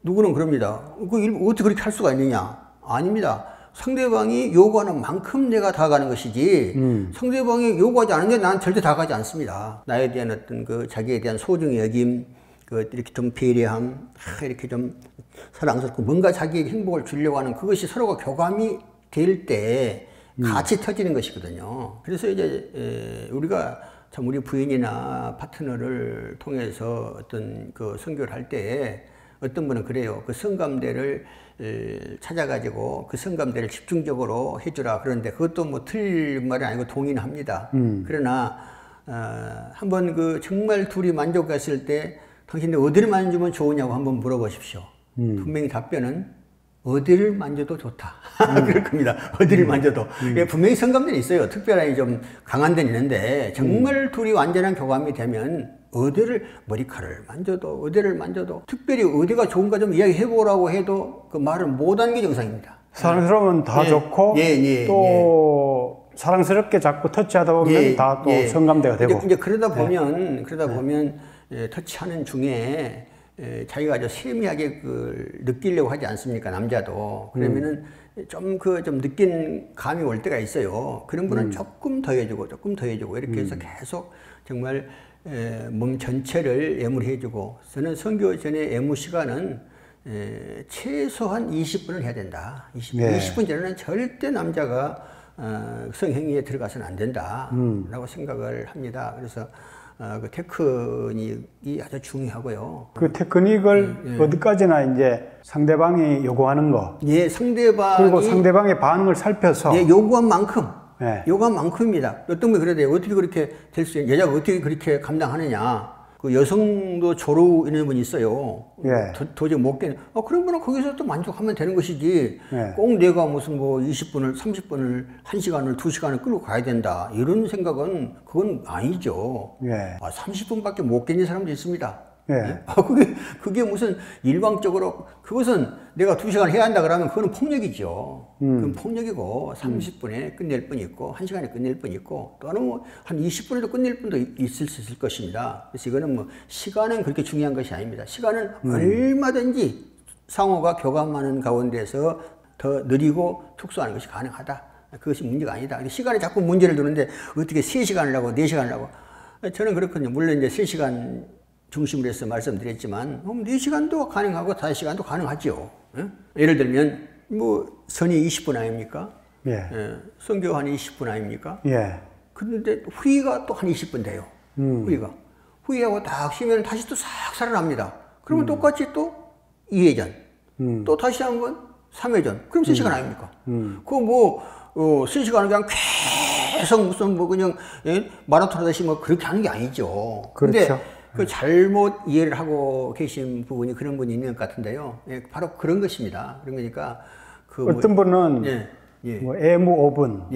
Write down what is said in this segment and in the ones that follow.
누구는 그럽니다. 어떻게 그렇게 할 수가 있느냐? 아닙니다. 상대방이 요구하는 만큼 내가 다가가는 것이지, 상대방이 요구하지 않은데 나는 절대 다가가지 않습니다. 나에 대한 어떤 자기에 대한 소중히 여김, 이렇게 좀 배려함, 이렇게 좀 사랑스럽고 뭔가 자기에게 행복을 주려고 하는 그것이 서로가 교감이 될 때 같이 터지는 것이거든요. 그래서 이제 우리가 참 우리 부인이나 파트너를 통해서 어떤 선교를 할 때 어떤 분은 그래요. 그 성감대를 찾아가지고 그 성감대를 집중적으로 해주라. 그런데 그것도 뭐 틀린 말이 아니고 동의는 합니다. 그러나 한번 정말 둘이 만족했을 때 당신들 어디를 만지면 좋으냐고 한번 물어보십시오. 분명히 답변은 어디를 만져도 좋다. 그럴 겁니다. 어디를 만져도. 분명히 성감대는 있어요. 특별하게 좀 강한 데는 있는데 정말 둘이 완전한 교감이 되면 어디를 머리카락을 만져도 어디를 만져도 특별히 어디가 좋은가 좀 이야기해 보라고 해도 그 말을 못하는 게 정상입니다. 사랑스러우면 다 좋고 또 사랑스럽게 자꾸 터치하다 보면 다 또 성감대가 되고. 이제 그러다 보면 터치하는 중에 자기가 아주 세미하게 느끼려고 하지 않습니까? 남자도. 그러면은 좀 느낀 감이 올 때가 있어요. 그런 분은 조금 더 해주고 이렇게 해서 계속 정말 몸 전체를 애무해주고, 저는 선교 전에 애무 시간은 최소한 20분을 해야 된다. 20분 전에는 절대 남자가 성행위에 들어가서는 안 된다 라고 생각을 합니다. 그래서 그 테크닉이 아주 중요하고요. 그 테크닉을 어디까지나 이제 상대방이 요구하는 거. 그리고 상대방의 반응을 살펴서. 요구한 만큼. 요구한 만큼입니다. 어떤 분이 그래야 어떻게 그렇게 될 수 있냐. 여자가 어떻게 그렇게 감당하느냐. 그 여성도 조루 있는 분이 있어요. 도저히 못 깨는. 그런 분은 거기서 또 만족하면 되는 것이지. 꼭 내가 무슨 20분을, 30분을, 1시간을, 2시간을 끌고 가야 된다. 이런 생각은 그건 아니죠. 30분밖에 못 깨는 사람도 있습니다. 그게 무슨 일방적으로, 그것은 내가 2시간 해야 한다 그러면 그거는 폭력이죠. 그건 폭력이고 30분에 끝낼 분 있고 1시간에 끝낼 분 있고 또는 한 20분에도 끝낼 분도 있을 수 있을 것입니다. 그래서 이거는 시간은 그렇게 중요한 것이 아닙니다. 시간은 얼마든지 상호가 교감하는 가운데서 더 느리고 특수하는 것이 가능하다. 그것이 문제가 아니다. 시간에 자꾸 문제를 두는데 어떻게 3시간을 하고 4시간을 하고, 저는 그렇거든요. 물론 이제 3시간 중심으로 해서 말씀드렸지만 4시간도 가능하고 5시간도 가능하죠. 예를 들면 선이 20분 아닙니까? 선교 한 20분 아닙니까? 그런데 후기가 또 한 20분 돼요. 후기하고 딱 쉬면 다시 또 싹 살아납니다. 그러면 똑같이 또 2회전, 또 다시 한번 3회전. 그럼 3시간 아닙니까? 그거 3시간을 그냥 계속 무슨 그냥 마라톤 하듯이 그렇게 하는 게 아니죠. 그렇죠. 그 잘못 이해를 하고 계신 부분이 그런 분이 있는 것 같은데요. 바로 그런 것입니다. 그러니까 어떤 분은 애무 5분,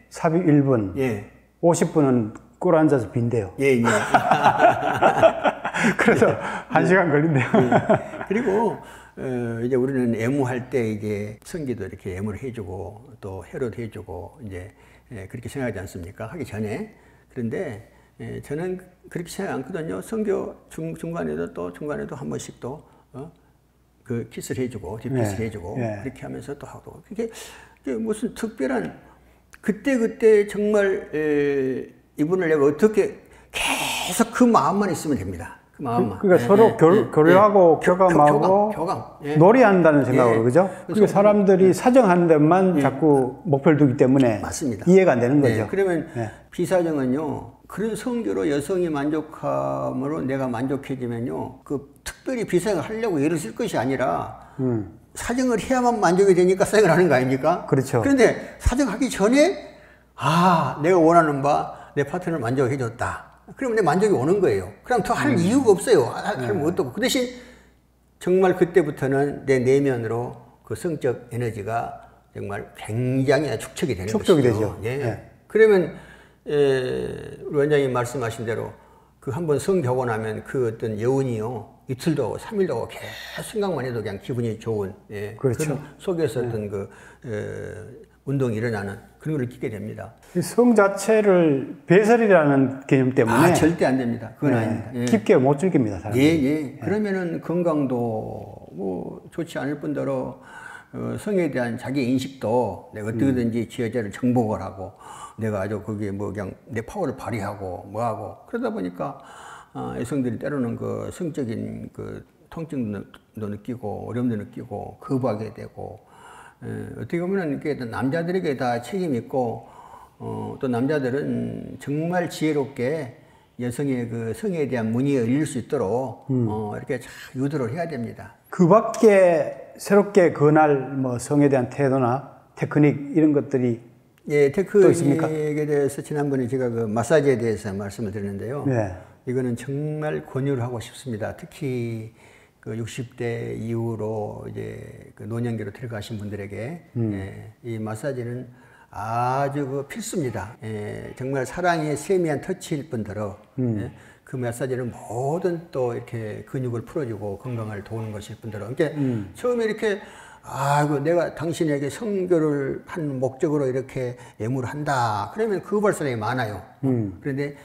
삽입 1분, 50분은 꿇 앉아서 빈대요. 그래서 1시간 걸린대요. 그리고 이제 우리는 애무할 때 이제 성기도 이렇게 애무를 해주고 또 해로도 해주고 이제 그렇게 생각하지 않습니까? 하기 전에. 그런데 저는 그렇게 생각 않거든요. 선교 중간에도 한 번씩 또 그 키스를 해주고 뒷키스를 해주고 그렇게 하면서 또 하고, 그게 무슨 특별한 그때 정말 이분을 내가 어떻게 계속 그 마음만 있으면 됩니다. 그 마음만. 그러니까 서로 교류하고 교감하고 교감. 놀이한다는 생각으로, 그죠? 그러니까 사람들이 사정하는 데만 자꾸 목표를 두기 때문에 맞습니다. 이해가 안 되는 거죠. 그러면 비사정은요, 그런 성교로 여성이 만족함으로 내가 만족해지면요, 특별히 비사정을 하려고 애를 쓸 것이 아니라 사정을 해야만 만족이 되니까 사정을 하는 거 아닙니까? 그렇죠. 그런데 사정하기 전에 내가 원하는 바 내 파트너를 만족해줬다. 그러면 내 만족이 오는 거예요. 그럼 더 할 이유가 없어요. 할 것도 없고. 그 대신 정말 그때부터는 내 내면으로 그 성적 에너지가 정말 굉장히 축적이 되는 거죠. 축적이 되죠. 그러면 우리 원장님 말씀하신 대로 그 한번 성교하고 나면 그 어떤 여운이요, 이틀도 하고 3일도 하고 계속 생각만 해도 그냥 기분이 좋은, 그렇죠. 그런 속에서 어떤 운동이 일어나는 그런 걸 느끼게 됩니다. 성 자체를 배설이라는 개념 때문에 절대 안 됩니다. 그건 아닙니다. 깊게 못 즐깁니다, 사람들이. 그러면은 건강도 뭐 좋지 않을 뿐더러 성에 대한 자기 인식도 내가 어떻게든지 지 여자를 정복을 하고 내가 아주 거기에 뭐 그냥 내 파워를 발휘하고 뭐하고 그러다 보니까 여성들이 때로는 그 성적인 그 통증도 느끼고 어려움도 느끼고 거부하게 되고 어떻게 보면 이렇게 남자들에게 다 책임이 있고 또 남자들은 정말 지혜롭게 여성의 그 성에 대한 문의에 열릴 수 있도록 이렇게 잘 유도를 해야 됩니다. 그 밖에 새롭게 그날 뭐 성에 대한 태도나 테크닉 이런 것들이 예, 테크닉에 대해서 지난번에 제가 그 마사지에 대해서 말씀을 드렸는데요. 네. 이거는 정말 권유를 하고 싶습니다. 특히 그 60대 이후로 이제 그 노년기로 들어가신 분들에게 예, 이 마사지는 아주 그 필수입니다. 예, 정말 사랑의 세미한 터치일 뿐더러 예, 그 마사지는 모든 또 이렇게 근육을 풀어주고 건강을 도우는 것일 뿐더러 그러니까 처음에 이렇게 아이고 내가 당신에게 성교를 한 목적으로 이렇게 예물을 한다. 그러면 그 발사람이 많아요. 그런데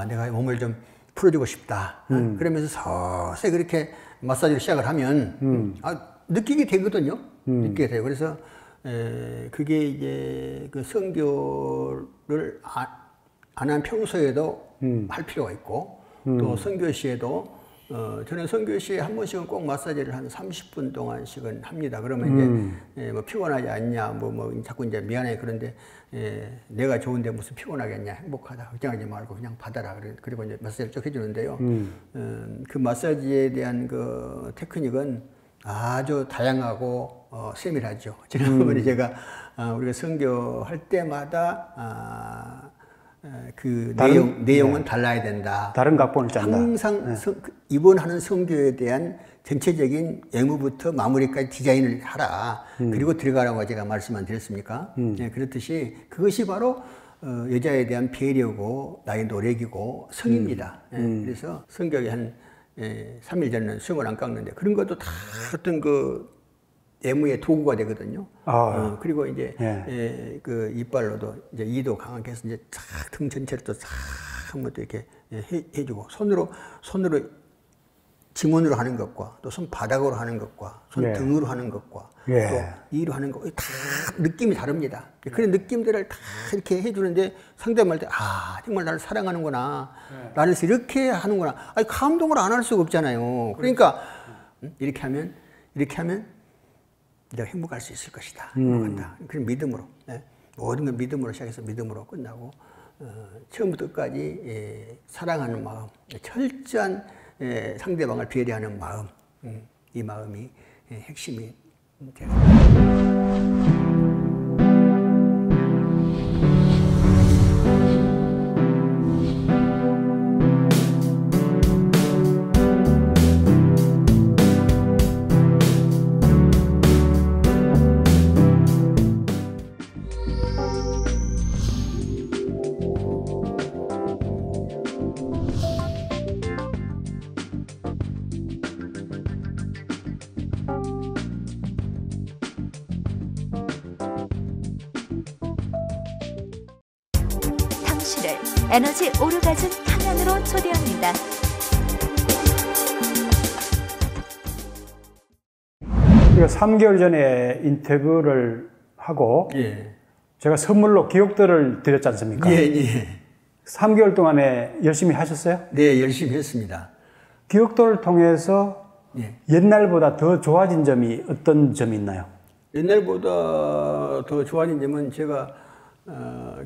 내가 몸을 좀 풀어주고 싶다. 그러면서 서서히 그렇게 마사지를 시작을 하면 느끼게 되거든요. 느끼게 돼요. 그래서 그게 이제 그 성교를 안 한 평소에도 할 필요가 있고 또 성교 시에도 저는 성교 시에 한 번씩은 꼭 마사지를 한 30분 동안씩은 합니다. 그러면 이제 뭐 피곤하지 않냐, 뭐 자꾸 이제 미안해 그런데 내가 좋은데 무슨 피곤하겠냐, 행복하다, 걱정하지 말고 그냥 받아라. 그리고 이제 마사지를 쭉 해주는데요. 그 마사지에 대한 그 테크닉은 아주 다양하고 세밀하죠. 지난번에 제가 우리가 성교할 때마다 그 내용은 네. 달라야 된다. 다른 각본을 짠다. 항상 입원하는 성교에 대한 전체적인 외무부터 마무리까지 디자인을 하라. 그리고 들어가라고 제가 말씀을 드렸습니까? 네, 그렇듯이 그것이 바로 여자에 대한 배려고 나의 노력이고 성입니다. 그래서 성격이 한 3일 전에는 수영을 안 깎는데 그런 것도 다 어떤 그 외무의 도구가 되거든요. 그리고 이제 그 이빨로도 이제 이도 강하게 해서 이제 쫙 등 전체를 또 쫙 한번 또 이렇게 해주고 손으로 지문으로 하는 것과 또 손바닥으로 하는 것과 손등으로 하는 것과 또 이로 하는 것 다 느낌이 다릅니다. 그런 느낌들을 다 이렇게 해주는데 상대방한테 정말 나를 사랑하는구나. 나를 이렇게 하는구나. 아니 감동을 안 할 수가 없잖아요. 그러니까 이렇게 하면 내가 행복할 수 있을 것이다. 행복한다. 그런 믿음으로. 모든 걸 믿음으로 시작해서 믿음으로 끝나고, 처음부터 끝까지 사랑하는 마음, 철저한 상대방을 배려하는 마음, 이 마음이 핵심이 되는 에너지 오르가즘 탕양으로 초대합니다. 우리가 3개월 전에 인터뷰를 하고 제가 선물로 기억들을 드렸지 않습니까? 3개월 동안에 열심히 하셨어요? 네, 열심히 했습니다. 기억도를 통해서 옛날보다 더 좋아진 점이 어떤 점이 있나요? 옛날보다 더 좋아진 점은 제가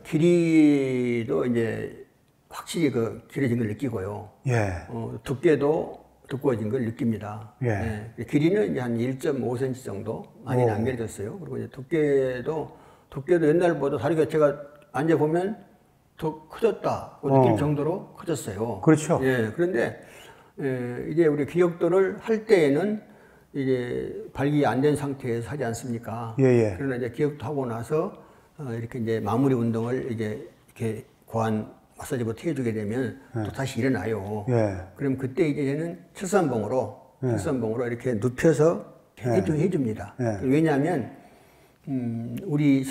길이도 이제 확실히 그 길어진 걸 느끼고요. 두께도 두꺼워진 걸 느낍니다. 길이는 이제 한 1.5cm 정도 많이 남겨졌어요. 그리고 이제 두께도 옛날보다 다리가 제가 앉아보면 더 커졌다. 느낄 정도로 커졌어요. 그렇죠. 그런데 이제 우리 기억도를 할 때에는 이제 발기 안 된 상태에서 하지 않습니까? 그러나 이제 기억도 하고 나서 이렇게 이제 마무리 운동을 이제 이렇게 고안 마사지부터 해주게 되면 또 다시 일어나요. 그럼 그때 이제는 철산봉으로 이렇게 눕혀서 해줍니다. 왜냐하면 왜냐하면 우리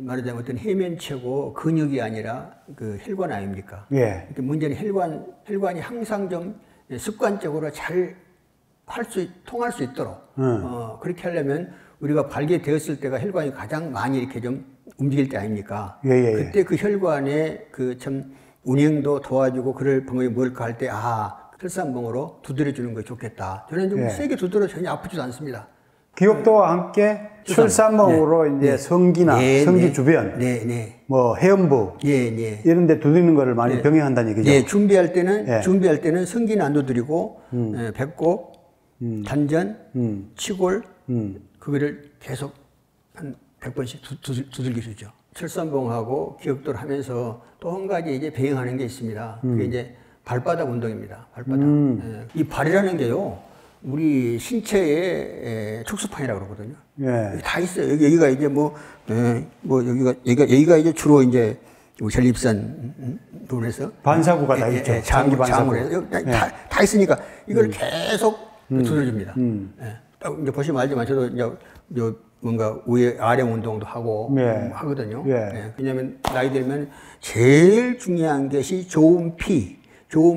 말하자면 어떤 해면체고 근육이 아니라 그 혈관 아닙니까? 문제는 혈관이 항상 좀 습관적으로 잘 통할 수 있도록 그렇게 하려면 우리가 발견되었을 때가 혈관이 가장 많이 이렇게 좀 움직일 때 아닙니까? 그때 그 혈관의 그 참 운행도 도와주고 그럴 방법이 뭘까 할 때 철산봉으로 두드려주는 것이 좋겠다. 저는 좀 세게 두드려 전혀 아프지도 않습니다. 기억도와 함께 철산봉으로 이제 성기나 성기 주변, 뭐 해음부 이런 데 두드리는 거를 많이 병행한다는 얘기죠. 준비할 때는 성기는 안 두드리고 배꼽, 단전, 치골 그거를 계속 한 100번씩 두들겨 주죠. 철산봉하고 기억도를 하면서 또 한 가지 이제 병행하는 게 있습니다. 그게 이제 발바닥 운동입니다. 발바닥. 이 발이라는 게요, 우리 신체의 척수판이라고 그러거든요. 다 있어요. 여기가 이제 여기가 이제 주로 이제 전립선 부분에서 반사구가 다 있죠. 장기 반사구. 다 있으니까 이걸 계속 두드려줍니다. 이제 보시면 알지만 저도 이제 뭔가 위에 아래 운동도 하고 하거든요. 왜냐하면 나이 들면 제일 중요한 것이 좋은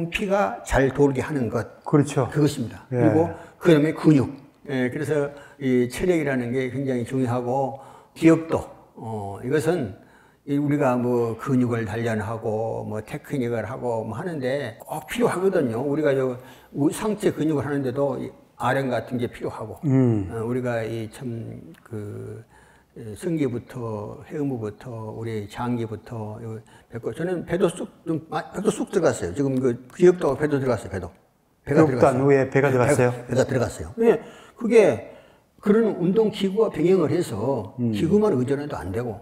피가 잘 돌게 하는 것. 그렇죠. 그것입니다. 그리고 그다음에 근육. 그래서 이 체력이라는 게 굉장히 중요하고 기억도. 이것은 우리가 뭐 근육을 단련하고 뭐 테크닉을 하고 뭐 하는데 꼭 필요하거든요. 우리가 상체 근육을 하는데도 아령 같은 게 필요하고, 우리가 이 참 성기부터 해음부부터 우리 장기부터 저는 배도 쑥 들어갔어요. 지금 그 기억도 배도 들어갔어요. 배가 들어갔어요. 위에 배가 들어갔어요. 배가 들어갔어요. 그게 그런 운동 기구와 병행을 해서 기구만 의존해도 안 되고,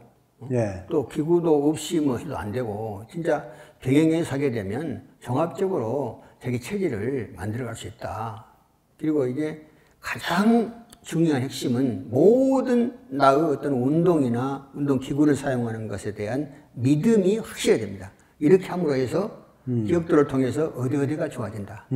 또 기구도 없이 뭐 해도 안 되고, 진짜 병행해서 하게 되면 종합적으로 자기 체질을 만들어갈 수 있다. 그리고 이제 가장 중요한 핵심은 모든 나의 어떤 운동이나 운동 기구를 사용하는 것에 대한 믿음이 확실해야 됩니다. 이렇게 함으로 해서 기억도를 통해서 어디가 좋아진다.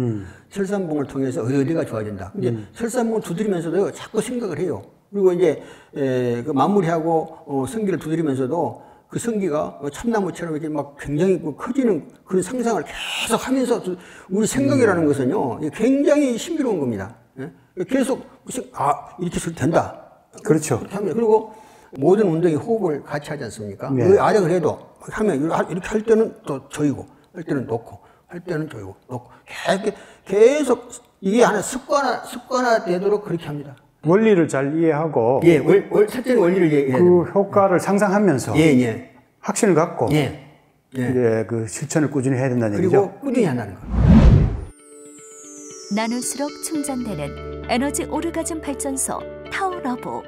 철산봉을 통해서 어디가 좋아진다. 이제 철산봉을 두드리면서도 자꾸 생각을 해요. 그리고 이제 그 마무리하고 성기를 두드리면서도 그 성기가 참나무처럼 이렇게 막 굉장히 커지는 그런 상상을 계속 하면서 우리 생각이라는 것은요, 굉장히 신비로운 겁니다. 계속 이렇게 해서 된다. 그렇죠. 그리고 모든 운동이 호흡을 같이 하지 않습니까? 그 아령을 해도 하면 이렇게 할 때는 또 조이고, 할 때는 놓고, 할 때는 조이고, 놓고 계속 이게 하나 습관화되도록 그렇게 합니다. 원리를 잘 이해하고, 첫째는 원리를 이해해야 그 효과를 상상하면서, 확신을 갖고, 이제 그 실천을 꾸준히 해야 된다는 얘기죠. 그리고 꾸준히 한다는 거. 나눌수록 충전되는 에너지 오르가즘 발전소 타오러브.